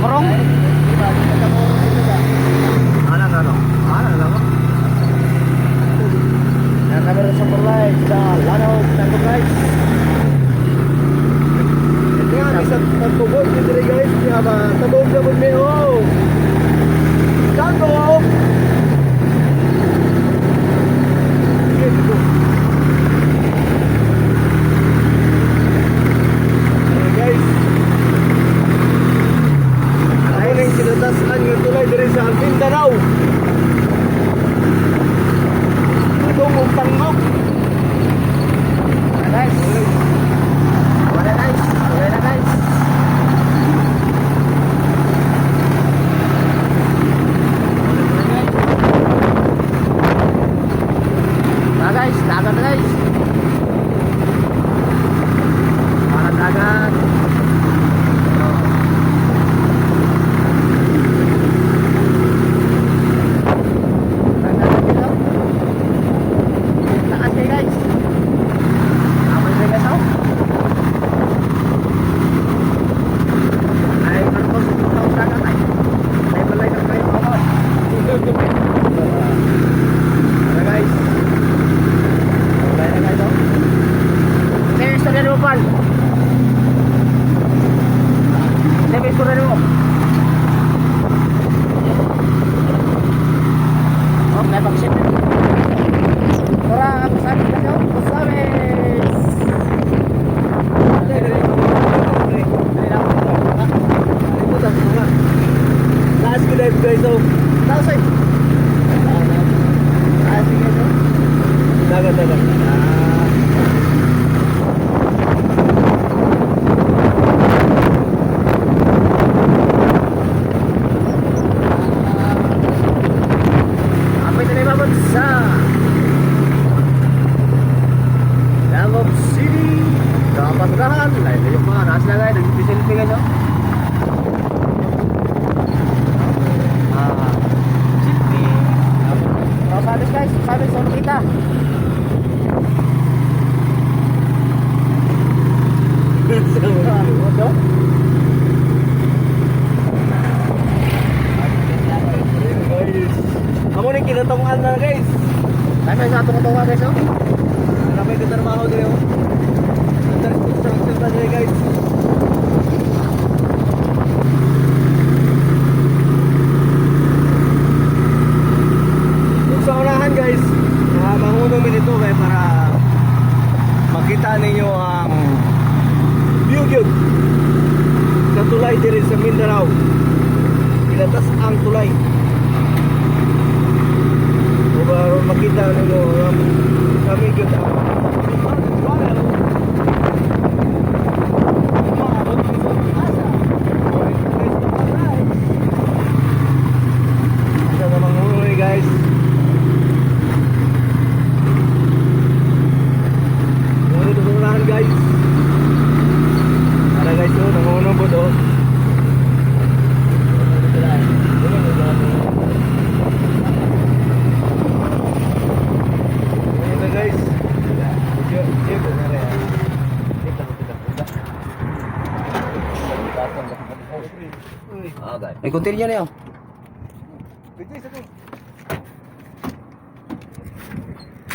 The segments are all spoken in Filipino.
Morong? Ano na no? Ano na no? Yan kami rin sa Purlay, sa Lanao, Tango guys. Ito nga, bisa tagtubog dito rin guys. Kaya ba, tabog na mo oh. Tango oh. Sinatasan yung tulay dari sa Mindanao. Adong umpangok. Guys. Wala guys. Wala na guys. Na guys, dagat na guys. Parang dagat. Guys, so tausay. Sige so. Dagat. Apa itu nih babon sa? Davao City. Dapat udahan. Lain yung mga nasa lagay nag-selfie guys, oh. Sabis guys, sabis solo kita. Kamu nih kinutungan na guys. Tayo sa tunga guys oh. Marami ka trabaho dito. Under construction pa dito guys. Sa unahan guys, mahunong minito kayo para makita ninyo ang view sa tulay diri sa Mindanao. Ilatas ang tulay para makita ninyo ang kami good guys. Guys, ada guys tuh nunggu bodoh. Ini guys, may continue na yun.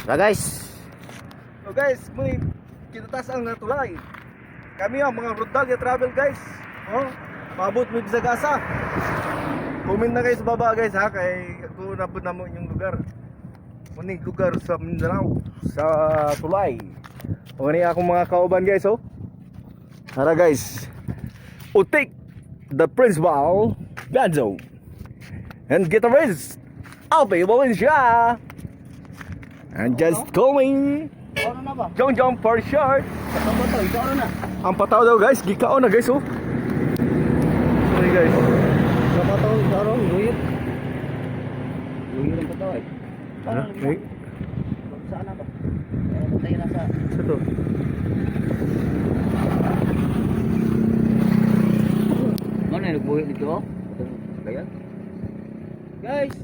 Guys. So guys, may kinataas ang natulay. Kami ang mga road dog travel guys. Oh, maabot mo sa gasa. Comment na kayo sa baba guys ha, kay kung nabot na mo yung lugar. Muning lugar sa Mindanao, sa tulay. O ni akong mga kauban guys oh. Tara guys. Utik the principal Ganzo and guitarist Alpe Valencia. And just going Jong for short. Ang pataw daw guys, gikaon na guys oh. Sorry guys. Sa pataw, ikaw luyit. Luyit ang pataw eh. Ano? Saan na ba? Tayo na sa to. Mana yung buhit dito oh? Kaya? Guys!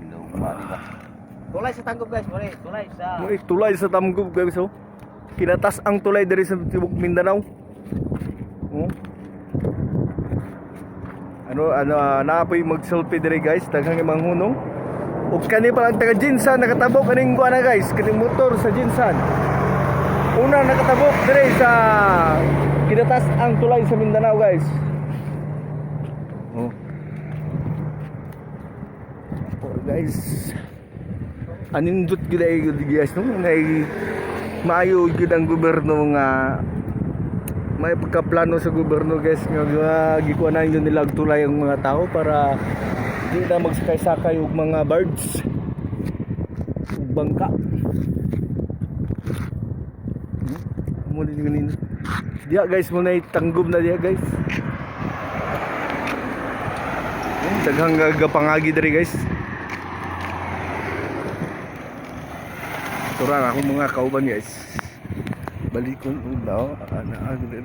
Hello, kumari ba? Tulay sa Tanggub guys, tulay sa Tanggub guys oh. Kinatas ang tulay dari sa Mindanao. Oh. naapoy mag-selfie dire guys, daghang imong hunong. Ug kani pa lang taga Jinsan nakatabok kaning kuana guys, kaning motor sa Jinsan. Una nakatabok dire sa kinatas ang tulay sa Mindanao guys. Oh. Oh guys. Anindot gid ay guys no, nay maayo gid ang gobyerno nga may pagkaplano sa gobyerno guys nga gikuanan yun nila og tulay ang mga tao para di na magsakay-sakay og mga birds ug bangka. Mo din ganin. Diya guys mo nay tanggob na diya guys. Daghang gagapangagi diri guys. Turang ako mga kauban guys. Balikon daw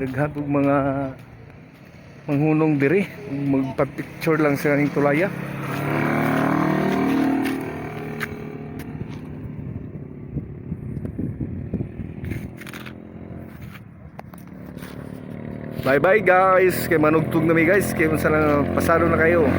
naghatog mga manghunong diri magpa-picture lang sa kaning tulaya. Bye bye guys, kay manugtog na mi guys, kay unsa lang pasado na kayo.